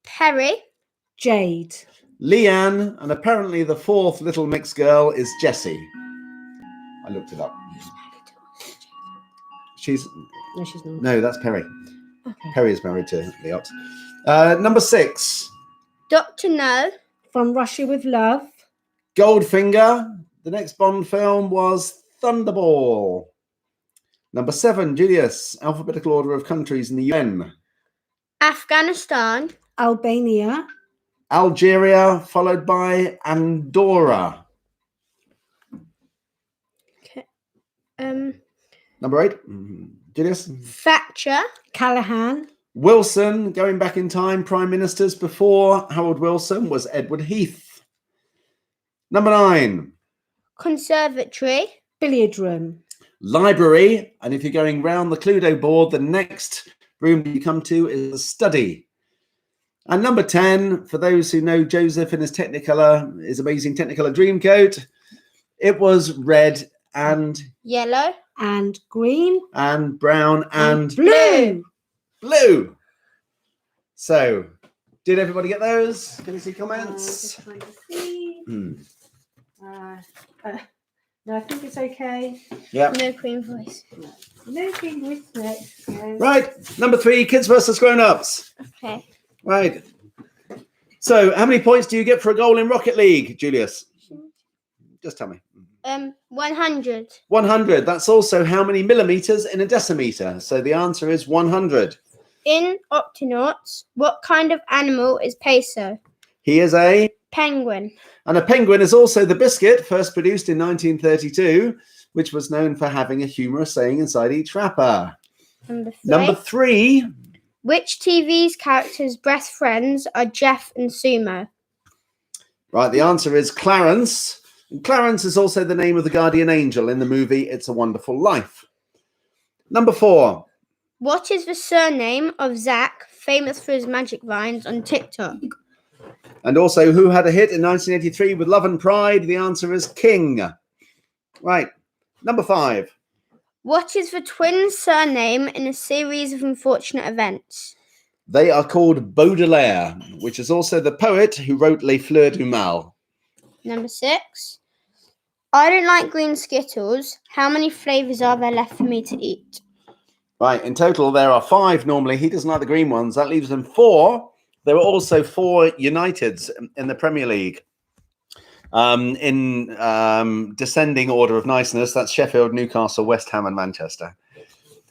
Perry. Jade. Leanne, and apparently the 4th little mixed girl is Jessie. I looked it up. No, she's not. No, that's Perry. Okay. Perry is married to Leot. Number 6, Dr. No. From Russia with Love. Goldfinger. The next Bond film was Thunderball. Number 7, Julius. Alphabetical order of countries in the UN. Afghanistan. Albania. Algeria, followed by Andorra. Okay. Number 8, Julius. Thatcher. Callahan. Wilson, going back in time, prime ministers before Harold Wilson was Edward Heath. Number 9. Conservatory. Billiard room. Library, and if you're going round the Cluedo board, the next room you come to is the study. And number 10, for those who know Joseph in his Technicolor, his amazing Technicolor Dreamcoat, it was red and Yellow. And green. and brown and blue. blue. So, did everybody get those? Can you see comments? Just trying to see. Hmm. No, I think it's okay. Yeah. No Queen voice. No green with next. No. Right. Number 3, kids versus grown-ups. Okay. Right. So, how many points do you get for a goal in Rocket League, Julius? Just tell me. 100. 100. That's also how many millimeters in a decimeter. So the answer is 100. In Octonauts, what kind of animal is Peso? He is a... Penguin. And a penguin is also the biscuit, first produced in 1932, which was known for having a humorous saying inside each wrapper. Number 3. Which TV's characters' best friends are Jeff and Sumo? Right, the answer is Clarence. And Clarence is also the name of the guardian angel in the movie It's a Wonderful Life. Number 4. What is the surname of Zach, famous for his magic vines on TikTok? And also, who had a hit in 1983 with Love and Pride? The answer is King. Right, number 5. What is the twins' surname in a series of unfortunate events? They are called Baudelaire, which is also the poet who wrote Les Fleurs du Mal. Number 6. I don't like green Skittles. How many flavours are there left for me to eat? Right, in total, there are 5 normally. He doesn't like the green ones. That leaves them 4. There were also 4 Uniteds in the Premier League. In descending order of niceness, that's Sheffield, Newcastle, West Ham and Manchester.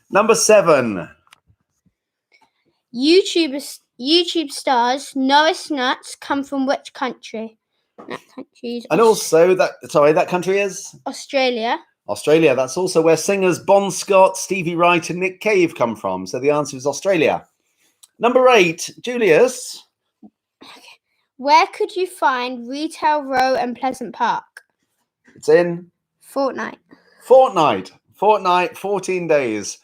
Number 7. YouTube stars Noah Snuts come from which country? That country is And also, that country is? Australia. Australia. That's also where singers Bon Scott, Stevie Wright and Nick Cave come from. So the answer is Australia. Number 8, Julius. Where could you find Retail Row and Pleasant Park? It's in? Fortnite. 14 days,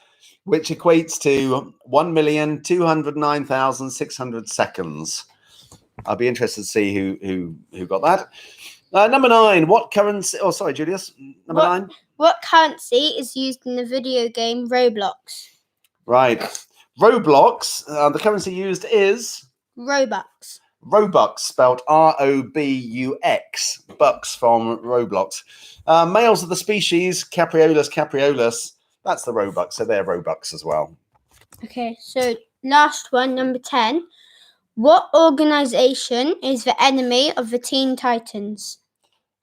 which equates to 1,209,600 seconds. I'll be interested to see who got that. Number 9, what currency? Oh, sorry, Julius. Number 9. What currency is used in the video game Roblox? Right. Roblox, the currency used is Robux. Robux, spelled R-O-B-U-X. Bucks from Roblox. Males of the species Capreolus capreolus. That's the Robux, so they're Robux as well. Okay, so last one, number 10. What organization is the enemy of the Teen Titans?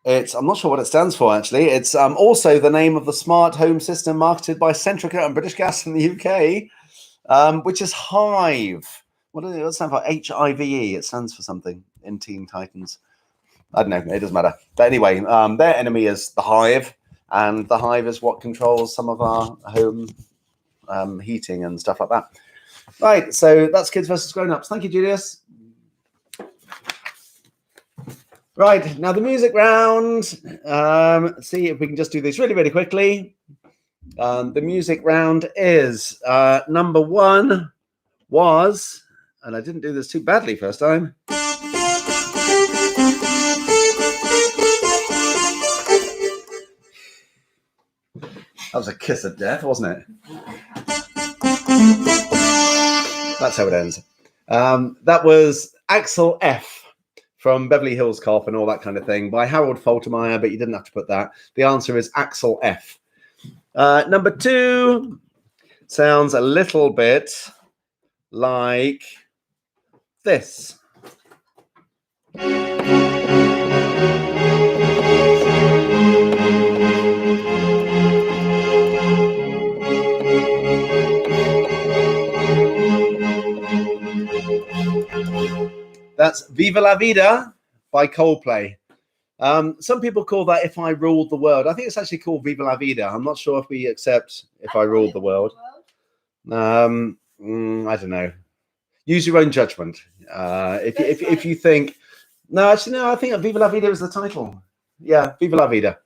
I'm not sure what it stands for, actually. It's also the name of the smart home system marketed by Centrica and British Gas in the UK, which is Hive. What does it stand for? H-I-V-E. It stands for something in Teen Titans. I don't know. It doesn't matter. But anyway, their enemy is the Hive, and the Hive is what controls some of our home heating and stuff like that. Right. So that's kids versus grown-ups. Thank you, Julius. Right, now the music round. Let's see if we can just do this really, really quickly. The music round is number 1 was, and I didn't do this too badly first time. That was a kiss of death, wasn't it? That's how it ends. That was Axel F. from Beverly Hills Cop and all that kind of thing by Harold Faltermeyer, but you didn't have to put that. The answer is Axel F. Number 2 sounds a little bit like this. That's Viva la Vida by Coldplay. Some people call that If I Ruled the World. I think it's actually called Viva la Vida. I'm not sure if we accept If I Ruled the World. I don't know. Use your own judgment. If you think, no, actually, no, I think Viva la Vida is the title. Yeah, Viva la Vida.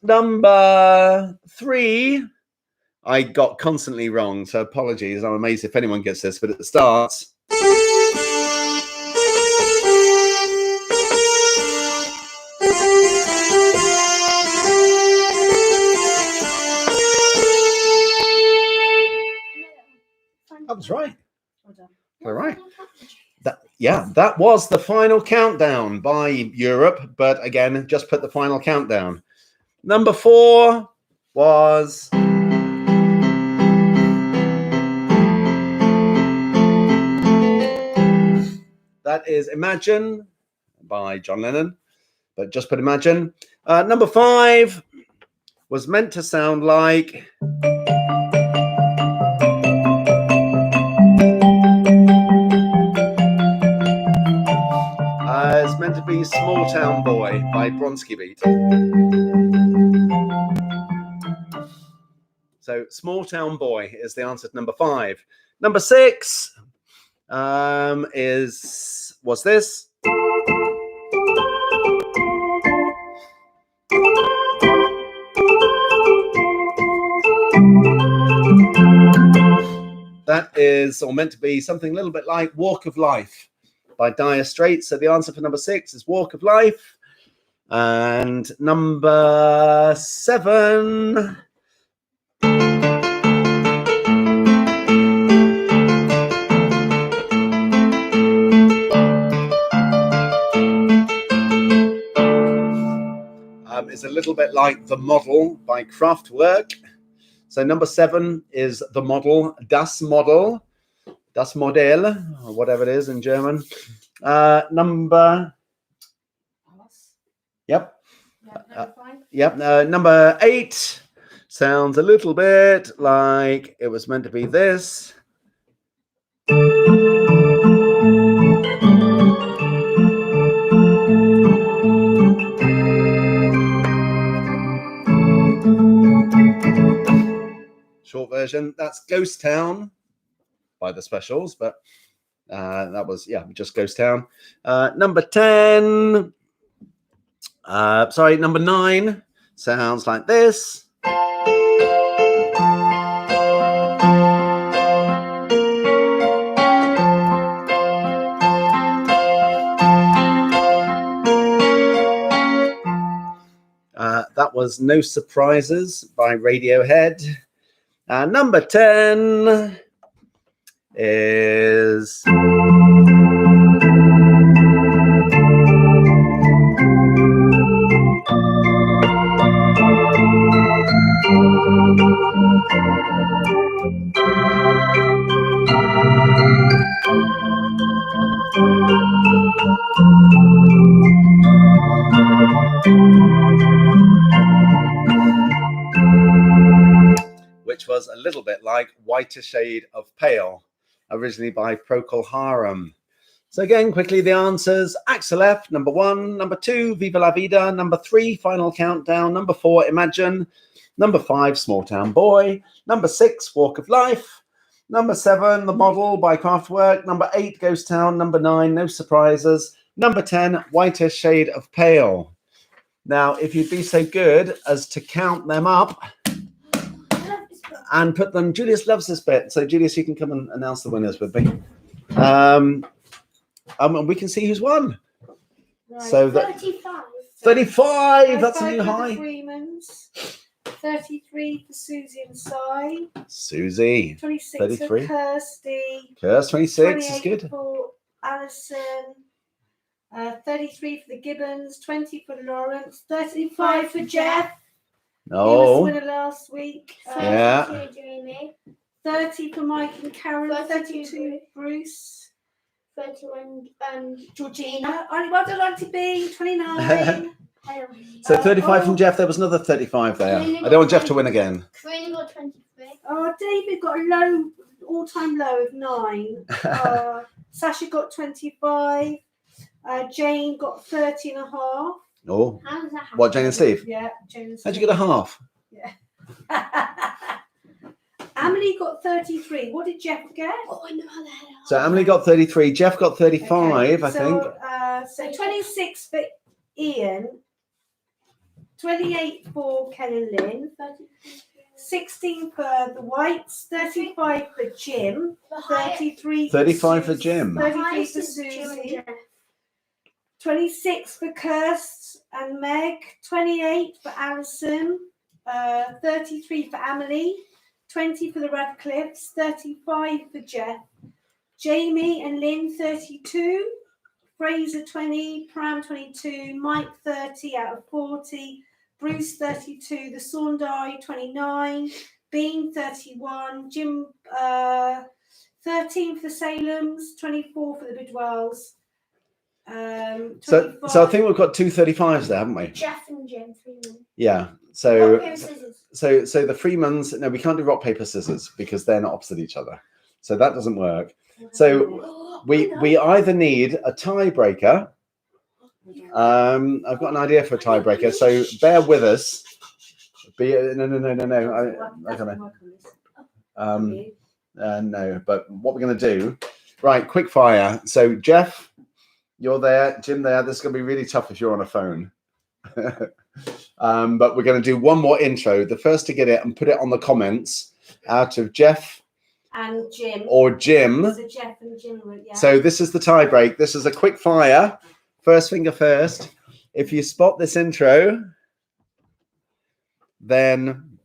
Number 3, I got constantly wrong, so apologies. I'm amazed if anyone gets this, but it starts. That was right. All right. That was the final countdown by Europe, but again, just put the final countdown. Number 4 was that is Imagine by John Lennon, but just put Imagine. Number 5 was meant to sound like it's meant to be Small Town Boy by Bronski Beat. So Small Town Boy is the answer to number 5. Number 6 was this. That is, or meant to be, something a little bit like Walk of Life by Dire Straits. So the answer for number 6 is Walk of Life. And number 7 is a little bit like The Model by Kraftwerk. So number 7 is The Model, Das Model, Das Modell, or whatever it is in German. Number 8 sounds a little bit like it was meant to be this. Short version, that's Ghost Town by the Specials, but that was, just Ghost Town. Number 9 sounds like this. That was No Surprises by Radiohead. And number 10 is... which was a little bit like Whiter Shade of Pale, originally by Procol Harum. So again, quickly the answers. Axel F, number 1. Number 2, Viva La Vida. Number 3, Final Countdown. Number 4, Imagine. Number 5, Small Town Boy. Number 6, Walk of Life. Number 7, The Model by Kraftwerk. Number 8, Ghost Town. Number 9, No Surprises. Number 10, Whiter Shade of Pale. Now, if you'd be so good as to count them up and put them... Julius loves this bit. So, Julius, you can come and announce the winners with me. And we can see who's won. Right. So 35. 35, that's a new high. Freemans. 33 for Susie and Si. Susie. 26 33. for Kirsty. Kirst, 26 is 28 good. for Alison. 33 for the Gibbons. 20 for Lawrence. 35 for Jeff. He was Oh, the winner last week. Yeah. 32, Jamie. 30 for Mike and Karen. 32 32 Bruce. 31, Georgina. Only well done, Auntie B. 29. so 35 from Jeff. There was another 35 there. I don't want Jeff to win again. Karina got 23. Oh, David got a low, all-time low of 9. Sasha got 25. Jane got 30 and a half. Oh, How does that happen? what, Jane and Steve? Yeah, Jane and How'd Steve. you get a half? Emily got 33. What did Jeff get? Oh, I know how the hell. So Emily got 33. Jeff got 35, Okay, I think. So 26 for Ian. 28 for Ken and Lynn. 16 for the Whites. 35 for Jim. 33 35 for Susie, Jim. 33 for Susie. 26 for Kirst and Meg. 28 for Alison. 33 for Emily. 20 for the Radcliffes. 35 for Jeff. Jamie and Lynn, 32. Fraser, 20. Pram, 22. Mike, 30 out of 40. Bruce, 32. The Saundai, 29. Bean, 31. Jim, 13 for the Salems. 24 for the Bidwells. So I think we've got two 35s there, haven't we? Jeff and Jim Freeman. Yeah. So Rock, paper, scissors. so the Freemans, no, we can't do rock, paper, scissors because they're not opposite each other. So that doesn't work. So we either need a tiebreaker. I've got an idea for a tiebreaker, so bear with us. No, but what we're going to do, right, quick fire. So Jeff, you're there, Jim there. This is going to be really tough if you're on a phone. But we're going to do one more intro. The first to get it and put it on the comments out of Jeff and Jim. Or Jim. So Jeff and Jim, yeah. So this is the tie break. This is a quick fire. First finger first. If you spot this intro, then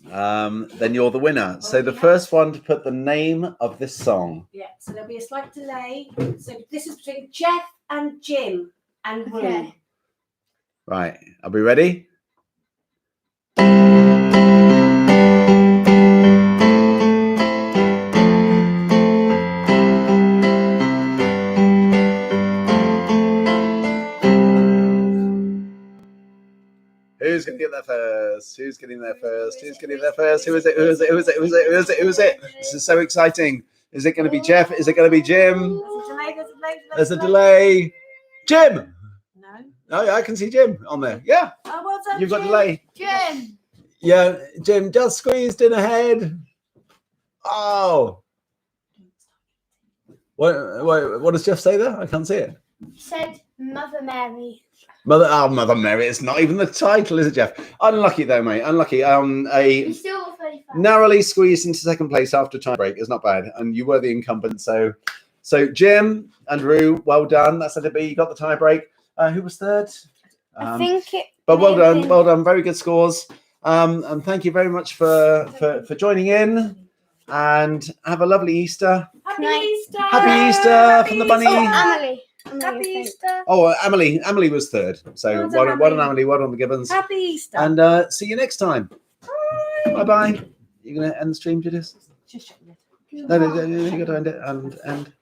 you're the winner. So the first one to put the name of this song. Yeah, so there'll be a slight delay. So this is between Jeff and Jim and Rue. Okay. Right. Are we ready? Who's going to get there first? Who's getting there first? Who's getting there first? Who is it? Who is it? Who is it? Who is it? Who is it? Who is it? This is so exciting. Is it going to be Jeff? Is it going to be Jim? There's a delay. Jim! No. Oh, I can see Jim on there. Yeah. Oh, well done, You've got Jim. delay. Jim. Yeah, Jim just squeezed in ahead. Oh. What does Jeff say there? I can't see it. He said Mother Mary. Mother Mary. It's not even the title, is it, Jeff? Unlucky though, mate. Unlucky. You still got 35. Narrowly squeezed into second place after tie break is not bad, and you were the incumbent. So Jim and Rue, well done. That's it. You got the tie break. Who was third? I think it. But well may have done, been- well done. Very good scores. And thank you very much for joining in. And have a lovely Easter. Happy Night. Easter. Happy Easter from the bunny. Emily. Happy Easter. Oh, Emily was third. So Well well done, done, Emily. Emily. Well done, the Gibbons. Happy Easter. And see you next time. Bye. Bye. You're gonna end the stream, Judith? Just shut your lid. No, you got to end it and.